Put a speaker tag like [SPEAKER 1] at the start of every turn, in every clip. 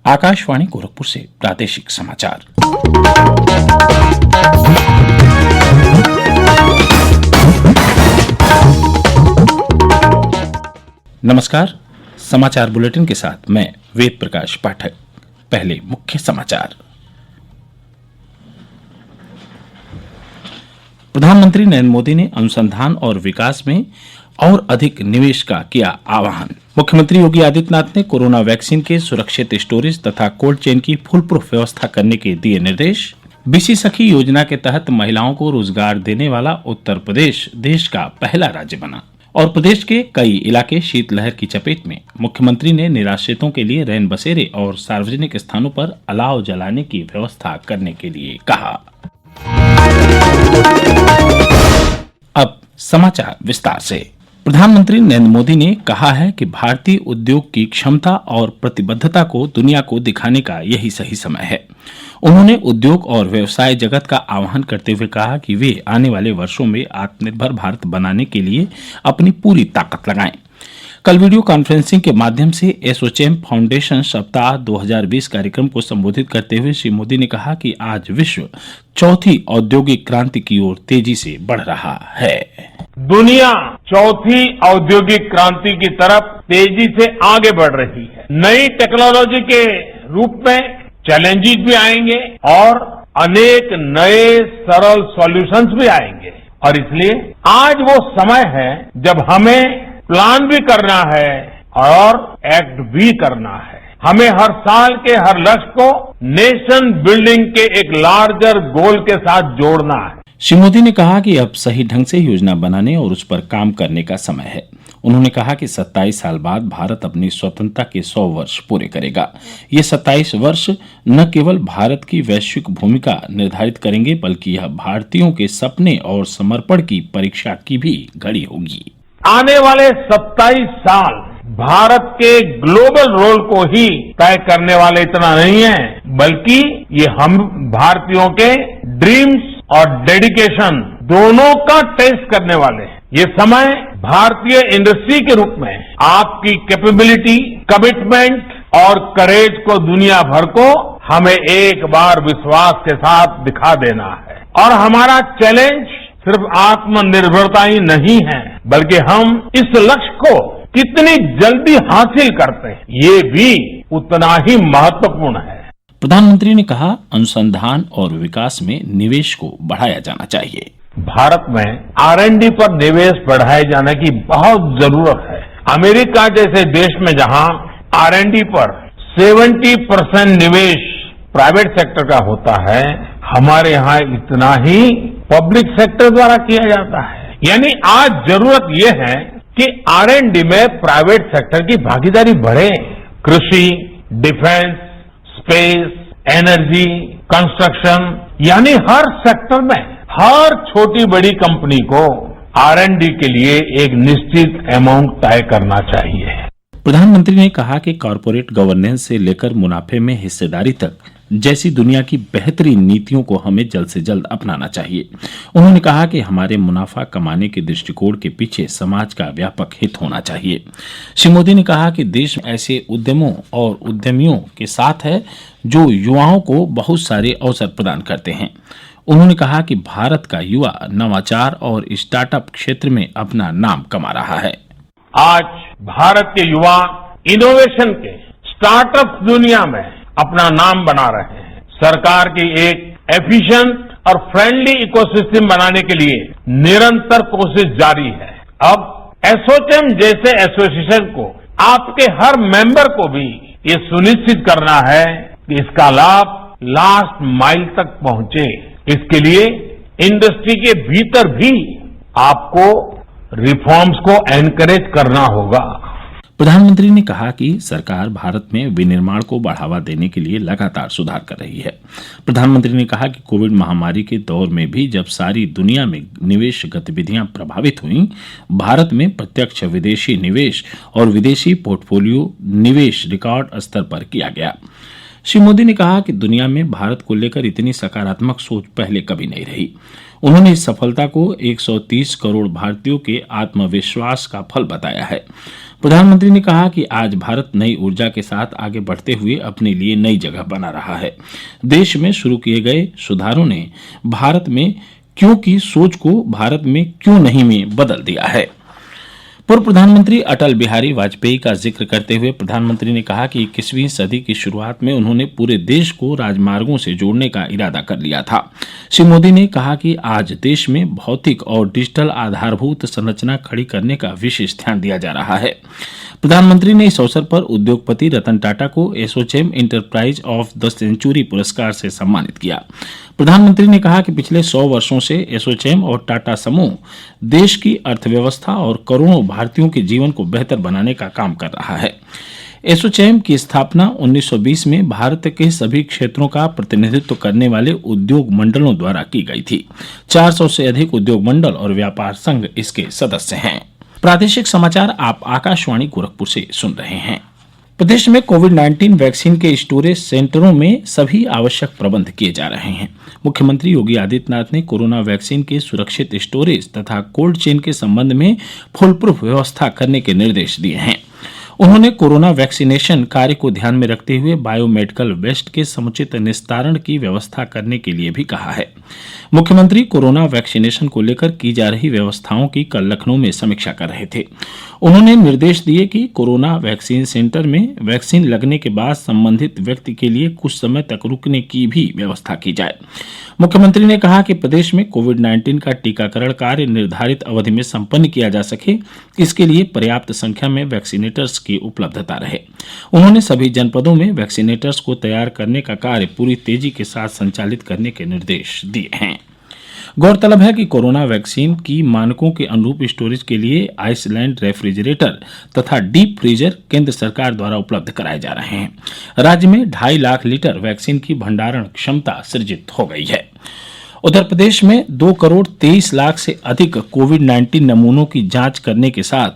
[SPEAKER 1] आकाशवाणी गोरखपुर से प्रादेशिक समाचार। नमस्कार। समाचार बुलेटिन के साथ मैं वेद प्रकाश पाठक। पहले मुख्य समाचार। प्रधानमंत्री नरेंद्र मोदी ने अनुसंधान और विकास में और अधिक निवेश का किया आह्वान। मुख्यमंत्री योगी आदित्यनाथ ने कोरोना वैक्सीन के सुरक्षित स्टोरेज तथा कोल्ड चेन की फुल प्रूफ व्यवस्था करने के दिए निर्देश। बीसी सखी योजना के तहत महिलाओं को रोजगार देने वाला उत्तर प्रदेश देश का पहला राज्य बना। और प्रदेश के कई इलाके शीतलहर की चपेट में। मुख्यमंत्री ने निराश्रितों के लिए रैन बसेरे और सार्वजनिक स्थानों पर अलाव जलाने की व्यवस्था करने के लिए कहा। अब समाचार विस्तार से। प्रधानमंत्री नरेंद्र मोदी ने कहा है कि भारतीय उद्योग की क्षमता और प्रतिबद्धता को दुनिया को दिखाने का यही सही समय है। उन्होंने उद्योग और व्यवसाय जगत का आह्वान करते हुए कहा कि वे आने वाले वर्षों में आत्मनिर्भर भारत बनाने के लिए अपनी पूरी ताकत लगाएं। कल वीडियो कॉन्फ्रेंसिंग के माध्यम से एसोचैम फाउंडेशन सप्ताह 2020 कार्यक्रम को संबोधित करते हुए श्री मोदी ने कहा कि आज विश्व चौथी औद्योगिक क्रांति की ओर तेजी से बढ़ रहा है।
[SPEAKER 2] दुनिया चौथी औद्योगिक क्रांति की तरफ तेजी से आगे बढ़ रही है। नई टेक्नोलॉजी के रूप में चैलेंजेस भी आएंगे और अनेक नए सरल सॉल्यूशंस भी आएंगे। और इसलिए आज वो समय है जब हमें प्लान भी करना है और एक्ट भी करना है। हमें हर साल के हर लक्ष्य को नेशन बिल्डिंग के एक लार्जर गोल के साथ जोड़ना है।
[SPEAKER 1] श्री मोदी ने कहा कि अब सही ढंग से योजना बनाने और उस पर काम करने का समय है। उन्होंने कहा कि 27 साल बाद भारत अपनी स्वतंत्रता के 100 वर्ष पूरे करेगा। ये 27 वर्ष न केवल भारत की वैश्विक भूमिका निर्धारित करेंगे, बल्कि यह भारतीयों के सपने और समर्पण की परीक्षा की भी घड़ी होगी।
[SPEAKER 2] आने वाले 27 साल भारत के ग्लोबल रोल को ही तय करने वाले इतना नहीं है, बल्कि ये हम भारतीयों के ड्रीम्स और डेडिकेशन दोनों का टेस्ट करने वाले हैं। ये समय भारतीय इंडस्ट्री के रूप में आपकी कैपेबिलिटी, कमिटमेंट और करेज को दुनिया भर को हमें एक बार विश्वास के साथ दिखा देना है। और हमारा चैलेंज सिर्फ आत्मनिर्भरता ही नहीं है, बल्कि हम इस लक्ष्य को कितनी जल्दी हासिल करते हैं, ये भी उतना ही महत्वपूर्ण है।
[SPEAKER 1] प्रधानमंत्री ने कहा, अनुसंधान और विकास में निवेश को बढ़ाया जाना चाहिए।
[SPEAKER 2] भारत में R&D पर निवेश बढ़ाए जाने की बहुत जरूरत है। अमेरिका जैसे देश में जहां R&D पर 70% निवेश प्राइवेट सेक्टर का होता है, हमारे यहाँ इतना ही पब्लिक सेक्टर द्वारा किया जाता है। यानी आज जरूरत यह है कि R&D में प्राइवेट सेक्टर की भागीदारी बढ़े। कृषि, डिफेंस, स्पेस, एनर्जी, कंस्ट्रक्शन, यानी हर सेक्टर में हर छोटी बड़ी कंपनी को R&D के लिए एक निश्चित अमाउंट तय करना चाहिए।
[SPEAKER 1] प्रधानमंत्री ने कहा कि कॉरपोरेट गवर्नेंस से लेकर मुनाफे में हिस्सेदारी तक जैसी दुनिया की बेहतरीन नीतियों को हमें जल्द से जल्द अपनाना चाहिए। उन्होंने कहा कि हमारे मुनाफा कमाने के दृष्टिकोण के पीछे समाज का व्यापक हित होना चाहिए। श्री मोदी ने कहा कि देश ऐसे उद्यमों और उद्यमियों के साथ है जो युवाओं को बहुत सारे अवसर प्रदान करते हैं। उन्होंने कहा कि भारत का युवा नवाचार और स्टार्टअप क्षेत्र में अपना नाम कमा रहा है।
[SPEAKER 2] आज भारत के युवा इनोवेशन के स्टार्टअप दुनिया में अपना नाम बना रहे हैं। सरकार की एक एफिशिएंट और फ्रेंडली इकोसिस्टम बनाने के लिए निरंतर कोशिश जारी है। अब एसोचैम जैसे एसोसिएशन को आपके हर मेंबर को भी ये सुनिश्चित करना है कि इसका लाभ लास्ट माइल तक पहुंचे। इसके लिए इंडस्ट्री के भीतर भी आपको रिफॉर्म्स को एनकरेज करना होगा।
[SPEAKER 1] प्रधानमंत्री ने कहा कि सरकार भारत में विनिर्माण को बढ़ावा देने के लिए लगातार सुधार कर रही है। प्रधानमंत्री ने कहा कि कोविड महामारी के दौर में भी जब सारी दुनिया में निवेश गतिविधियां प्रभावित हुईं, भारत में प्रत्यक्ष विदेशी निवेश और विदेशी पोर्टफोलियो निवेश रिकॉर्ड स्तर पर किया गया। श्री मोदी ने कहा कि दुनिया में भारत को लेकर इतनी सकारात्मक सोच पहले कभी नहीं रही। उन्होंने इस सफलता को 130 करोड़ भारतीयों के आत्मविश्वास का फल बताया है। प्रधानमंत्री ने कहा कि आज भारत नई ऊर्जा के साथ आगे बढ़ते हुए अपने लिए नई जगह बना रहा है। देश में शुरू किए गए सुधारों ने भारत में क्यों की सोच को भारत में क्यों नहीं में बदल दिया है। पूर्व प्रधानमंत्री अटल बिहारी वाजपेयी का जिक्र करते हुए प्रधानमंत्री ने कहा कि 21वीं सदी की शुरुआत में उन्होंने पूरे देश को राजमार्गों से जोड़ने का इरादा कर लिया था। श्री मोदी ने कहा कि आज देश में भौतिक और डिजिटल आधारभूत संरचना खड़ी करने का विशेष ध्यान दिया जा रहा है। प्रधानमंत्री ने इस अवसर पर उद्योगपति रतन टाटा को ASSOCHAM enterprise of the century पुरस्कार से सम्मानित किया। प्रधानमंत्री ने कहा कि पिछले 100 वर्षों से एसोचैम और टाटा समूह देश की अर्थव्यवस्था और करोड़ों भारतीयों के जीवन को बेहतर बनाने का काम कर रहा है। एसोचैम की स्थापना 1920 में भारत के सभी क्षेत्रों का प्रतिनिधित्व करने वाले उद्योग मंडलों द्वारा की गई थी। 400 से अधिक उद्योग मंडल और व्यापार संघ इसके सदस्य हैं। प्रादेशिक समाचार आप आकाशवाणी गोरखपुर से सुन रहे हैं। प्रदेश में कोविड-19 वैक्सीन के स्टोरेज सेंटरों में सभी आवश्यक प्रबंध किए जा रहे हैं। मुख्यमंत्री योगी आदित्यनाथ ने कोरोना वैक्सीन के सुरक्षित स्टोरेज तथा कोल्ड चेन के संबंध में फुलप्रूफ व्यवस्था करने के निर्देश दिए हैं। उन्होंने कोरोना वैक्सीनेशन कार्य को ध्यान में रखते हुए बायोमेडिकल वेस्ट के समुचित निस्तारण की व्यवस्था करने के लिए भी कहा है। मुख्यमंत्री कोरोना वैक्सीनेशन को लेकर की जा रही व्यवस्थाओं की कल लखनऊ में समीक्षा कर रहे थे। उन्होंने निर्देश दिए कि कोरोना वैक्सीन सेंटर में वैक्सीन लगने के बाद संबंधित व्यक्ति के लिए कुछ समय तक रुकने की भी व्यवस्था की जाए। मुख्यमंत्री ने कहा कि प्रदेश में कोविड-19 का टीकाकरण कार्य निर्धारित अवधि में संपन्न किया जा सके, इसके लिए पर्याप्त संख्या में वैक्सीनेटर्स की उपलब्धता रहे। उन्होंने सभी जनपदों में वैक्सीनेटर्स को तैयार करने का कार्य पूरी तेजी के साथ संचालित करने के निर्देश दिए हैं। गौरतलब है कि कोरोना वैक्सीन की मानकों के अनुरूप स्टोरेज के लिए आइसलैंड रेफ्रिजरेटर तथा डीप फ्रीजर केंद्र सरकार द्वारा उपलब्ध कराए जा रहे हैं। राज्य में 2.5 लाख लीटर वैक्सीन की भंडारण क्षमता सृजित हो गई है। उधर प्रदेश में 2,23,00,000 से अधिक कोविड-19 नमूनों की जांच करने के साथ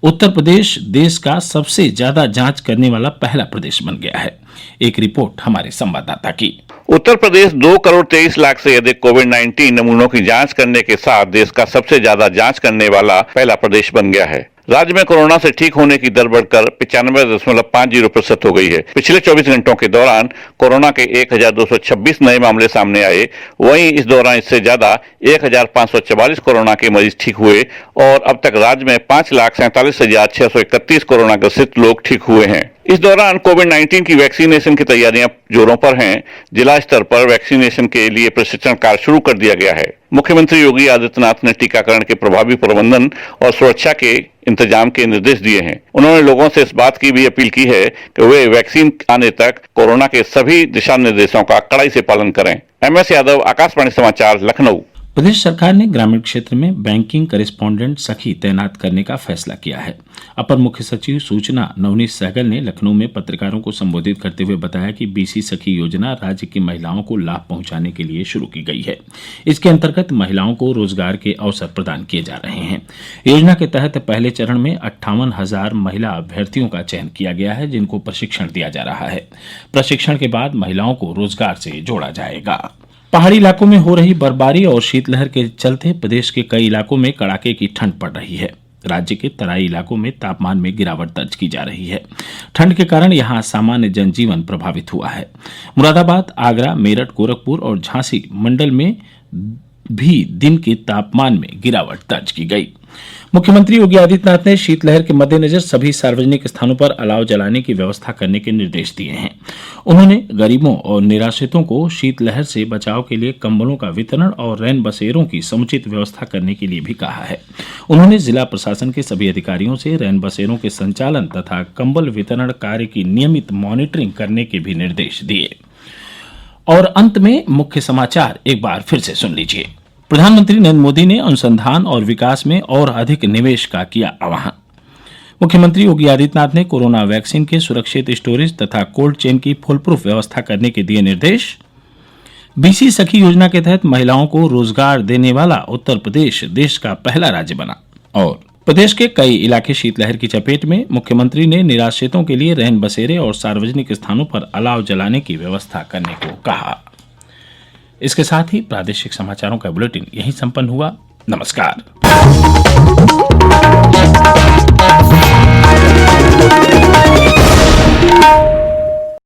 [SPEAKER 1] उत्तर प्रदेश देश का सबसे ज्यादा जांच करने वाला पहला प्रदेश बन गया है। एक रिपोर्ट हमारे संवाददाता की।
[SPEAKER 3] उत्तर प्रदेश 2,23,00,000 से अधिक कोविड-19 नमूनों की जांच करने के साथ देश का सबसे ज्यादा जांच करने वाला पहला प्रदेश बन गया है। राज्य में कोरोना से ठीक होने की दर बढ़कर 95.50% हो गई है। पिछले 24 घंटों के दौरान कोरोना के 1,226 नए मामले सामने आए। वहीं इस दौरान इससे ज्यादा 1,544 कोरोना के मरीज ठीक हुए और अब तक राज्य में 5,47,631 कोरोना ग्रसित लोग ठीक हुए हैं। इस दौरान कोविड-19 की वैक्सीनेशन की तैयारियां जोरों पर हैं। जिला स्तर पर वैक्सीनेशन के लिए प्रशिक्षण कार्य शुरू कर दिया गया है। मुख्यमंत्री योगी आदित्यनाथ ने टीकाकरण के प्रभावी प्रबंधन और सुरक्षा के इंतजाम के निर्देश दिए हैं। उन्होंने लोगों से इस बात की भी अपील की है कि वे वैक्सीन आने तक कोरोना के सभी दिशा निर्देशों का कड़ाई से पालन करें। MS यादव, आकाशवाणी समाचार, लखनऊ।
[SPEAKER 1] प्रदेश सरकार ने ग्रामीण क्षेत्र में बैंकिंग करेस्पॉन्डेंट सखी तैनात करने का फैसला किया है। अपर मुख्य सचिव सूचना नवनीत सहगल ने लखनऊ में पत्रकारों को संबोधित करते हुए बताया कि BC सखी योजना राज्य की महिलाओं को लाभ पहुंचाने के लिए शुरू की गई है। इसके अंतर्गत महिलाओं को रोजगार के अवसर प्रदान किए जा रहे हैं। योजना के तहत पहले चरण में 58,000 महिला अभ्यर्थियों का चयन किया गया है, जिनको प्रशिक्षण दिया जा रहा है। प्रशिक्षण के बाद महिलाओं को रोजगार से जोड़ा जाएगा। पहाड़ी इलाकों में हो रही बर्फबारी और शीतलहर के चलते प्रदेश के कई इलाकों में कड़ाके की ठंड पड़ रही है। राज्य के तराई इलाकों में तापमान में गिरावट दर्ज की जा रही है। ठंड के कारण यहां सामान्य जनजीवन प्रभावित हुआ है। मुरादाबाद, आगरा, मेरठ, गोरखपुर और झांसी मंडल में भी दिन के तापमान में गिरावट दर्ज की गई। मुख्यमंत्री योगी आदित्यनाथ ने शीतलहर के मद्देनजर सभी सार्वजनिक स्थानों पर अलाव जलाने की व्यवस्था करने के निर्देश दिए हैं। उन्होंने गरीबों और निराश्रितों को शीतलहर से बचाव के लिए कंबलों का वितरण और रैन बसेरों की समुचित व्यवस्था करने के लिए भी कहा है। उन्होंने जिला प्रशासन के सभी अधिकारियों से रैन बसेरों के संचालन तथा कंबल वितरण कार्य की नियमित मॉनिटरिंग करने के भी निर्देश दिए। और अंत में मुख्य समाचार एक बार फिर से सुन लीजिए। प्रधानमंत्री नरेंद्र मोदी ने अनुसंधान और विकास में और अधिक निवेश का किया आह्वान। मुख्यमंत्री योगी आदित्यनाथ ने कोरोना वैक्सीन के सुरक्षित स्टोरेज तथा कोल्ड चेन की फुलप्रूफ व्यवस्था करने के दिए निर्देश। BC सखी योजना के तहत महिलाओं को रोजगार देने वाला उत्तर प्रदेश देश का पहला राज्य बना। और प्रदेश के कई इलाके शीतलहर की चपेट में, मुख्यमंत्री ने निराश्रितों के लिए रैन बसेरे और सार्वजनिक स्थानों पर अलाव जलाने की व्यवस्था करने को कहा। इसके साथ ही प्रादेशिक समाचारों का बुलेटिन यहीं संपन्न हुआ। नमस्कार।